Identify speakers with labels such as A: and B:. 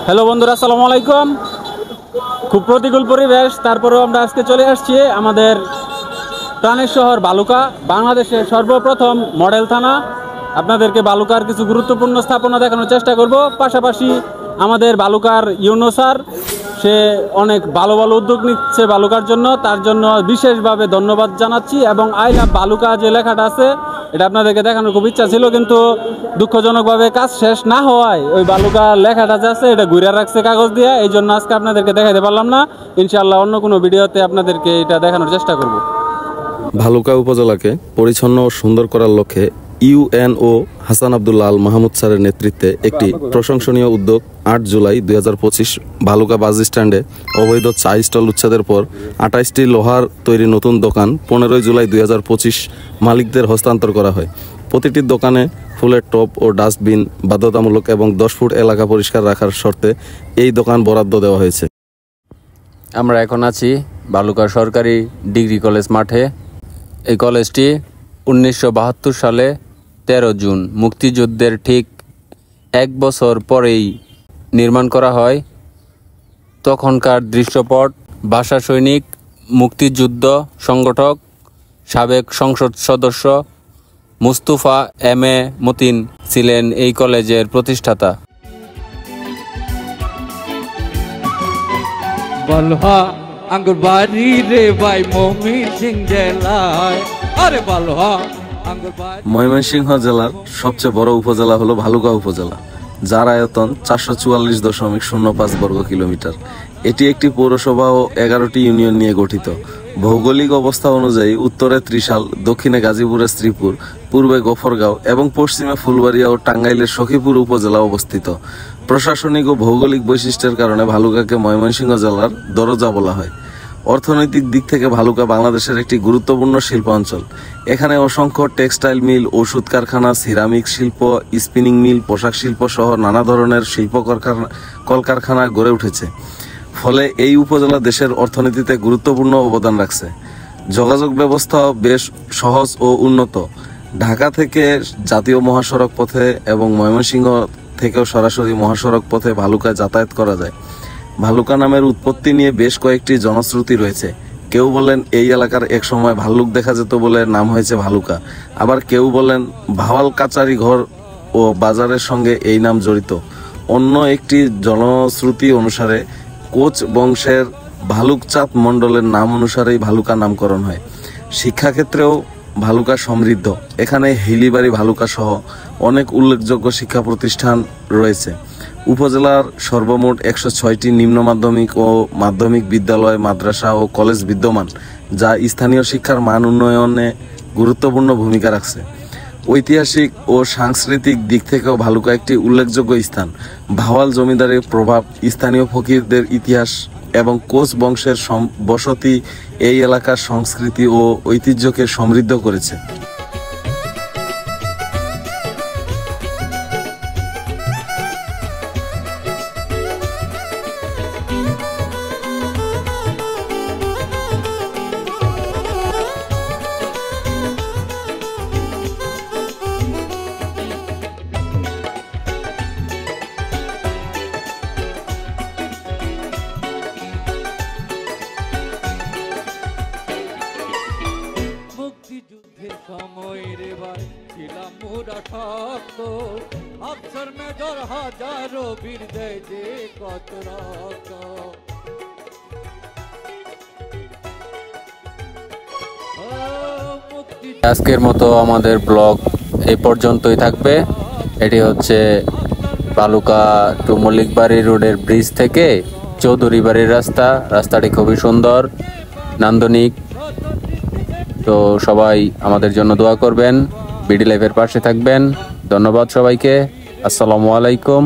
A: Hello বন্ধুরা, আসসালামু আলাইকুম। খুব প্রতিকূল পরিবেশ, তারপরেও আমরা আজকে চলে আসছি আমাদের প্রাণের শহর বালুকা, বাংলাদেশের সর্বপ্রথম মডেল থানা। আপনাদেরকে বালুকার কিছু গুরুত্বপূর্ণ স্থাপনা দেখানোর চেষ্টা করব। পাশাপাশি আমাদের বালুকার ইউনো স্যার, সে অনেক ভালো ভালো উদ্যোগ নিচ্ছে বালুকার জন্য, তার জন্য বিশেষভাবে ধন্যবাদ জানাচ্ছি। এবং আই লাভ বালুকা যে লেখাটা আছে, এটা আপনাদেরকে দেখানোর খুব ইচ্ছা ছিল, কিন্তু দুঃখজনকভাবে কাজ শেষ না হওয়ায় ওই বালুকা লেখাটা যে আছে এটা ঘুরে রাখছে কাগজ দিয়ে, এই জন্য আজকে আপনাদেরকে দেখাতে পারলাম না। ইনশাআল্লাহ অন্য কোনো ভিডিওতে আপনাদেরকে এটা দেখানোর চেষ্টা করব।
B: ভালুকা উপজেলাকে পরিচ্ছন্ন ও সুন্দর করার লক্ষ্যে ইউএনও হাসান আব্দুল্লাহ আল মাহমুদ স্যারের নেতৃত্বে একটি প্রশংসনীয় উদ্যোগ ৮ জুলাই ২০২৫ ভালুকা বাস স্ট্যান্ডে অবৈধ চা স্টল উচ্ছেদের পর ২৮টি লোহার তৈরি নতুন দোকান ১৫ জুলাই ২০২৫ মালিকদের হস্তান্তর করা হয়। প্রতিটি দোকানে ফুলের টব ও ডাস্টবিন বাধ্যতামূলক এবং ১০ ফুট এলাকা পরিষ্কার রাখার শর্তে এই দোকান বরাদ্দ দেওয়া হয়েছে।
C: আমরা এখন আছি বালুকা সরকারি ডিগ্রি কলেজ মাঠে। এই কলেজটি ১৯৭২ সালে ১৩ জুন মুক্তিযুদ্ধের ঠিক এক বছর পরেই নির্মাণ করা হয়। তখনকার দৃশ্যপট, ভাষা সৈনিক, মুক্তিযুদ্ধ সংগঠক, সাবেক সংসদ সদস্য মুস্তফা এম এ মতিন ছিলেন এই কলেজের প্রতিষ্ঠাতা।
D: বালুহা আঙ্গুর বাড়ি রে ভাই ময়মনসিংহ জেলায়, আরে বালুহা আঙ্গুর বাড়ি।
B: ময়মনসিংহ জেলার সবচেয়ে বড় উপজেলা হলো ভালুকা উপজেলা, যার আয়তন ৪৪৪.০৫ বর্গ কিলোমিটার। এটি একটি পৌরসভা ও ১১টি ইউনিয়ন নিয়ে গঠিত। ভৌগোলিক অবস্থা অনুযায়ী উত্তরে ত্রিশাল, দক্ষিণে গাজীপুরের শ্রীপুর, পূর্বে গফরগাঁও এবং পশ্চিমে ফুলবাড়িয়া ও টাঙ্গাইলের সখীপুর উপজেলা অবস্থিত। প্রশাসনিক ও ভৌগোলিক বৈশিষ্ট্যের কারণে ভালুকাকে ময়মনসিংহ জেলার দরজা বলা হয়। অর্থনৈতিক দিক থেকে ভালুকা বাংলাদেশের একটি গুরুত্বপূর্ণ শিল্পাঞ্চল। এখানে অসংখ্য টেক্সটাইল মিল, ওষুধ কারখানা, সিরামিক শিল্প, স্পিনিং মিল, পোশাক শিল্প সহ নানা ধরনের শিল্প কলকারখানা গড়ে উঠেছে। ফলে এই উপজেলা দেশের অর্থনীতিতে গুরুত্বপূর্ণ অবদান রাখছে। যোগাযোগ ব্যবস্থাও বেশ সহজ ও উন্নত। ঢাকা থেকে জাতীয় মহাসড়ক পথে এবং ময়মনসিংহ থেকেও সরাসরি মহাসড়ক পথে ভালুকায় যাতায়াত করা যায়। ভালুকা নামের উৎপত্তি নিয়ে বেশ কয়েকটি জনশ্রুতি রয়েছে। কেউ বলেন এই এলাকার এক সময় ভাল্লুক দেখা যেত বলে নাম হয়েছে ভালুকা। আবার কেউ বলেন ভাওয়াল কাচারি ঘর ও বাজারের সঙ্গে এই নাম জড়িত। অন্য একটি জনশ্রুতি অনুসারে কোচ বংশের ভালুকচাঁদ মণ্ডলের নাম অনুসারেই ভালুকা নামকরণ হয়। শিক্ষাক্ষেত্রেও ভালুকা সমৃদ্ধ। এখানে হিলিবাড়ি ভালুকা সহ অনেক উল্লেখযোগ্য শিক্ষা প্রতিষ্ঠান রয়েছে। উপজেলার সর্বমোট ১০৬টি নিম্ন মাধ্যমিক ও মাধ্যমিক বিদ্যালয়, মাদ্রাসা ও কলেজ বিদ্যমান, যা স্থানীয় শিক্ষার মান উন্নয়নে গুরুত্বপূর্ণ ভূমিকা রাখছে। ঐতিহাসিক ও সাংস্কৃতিক দিক থেকেও ভালুকা একটি উল্লেখযোগ্য স্থান। ভাওয়াল জমিদারের প্রভাব, স্থানীয় ফকিরদের ইতিহাস এবং কোচ বংশের বসতি এই এলাকার সংস্কৃতি ও ঐতিহ্যকে সমৃদ্ধ করেছে।
D: মুক্তিযুদ্ধের সময় রে ভাই ছিলাম মোরা শক্ত, অফসর মেজর হাজারো বীর দেয় যে কত রক্ত।
C: আজকের মতো আমাদের ব্লগ এই পর্যন্তই থাকবে। এটি হচ্ছে বালুকা টু মল্লিকবাড়ি রোডের ব্রিজ থেকে চৌধুরী বাড়ির রাস্তাটি খুবই সুন্দর, নান্দনিক। তো সবাই আমাদের জন্য দোয়া করবেন, বিডি লাইভের পাশে থাকবেন। ধন্যবাদ সবাইকে। আসসালামু আলাইকুম।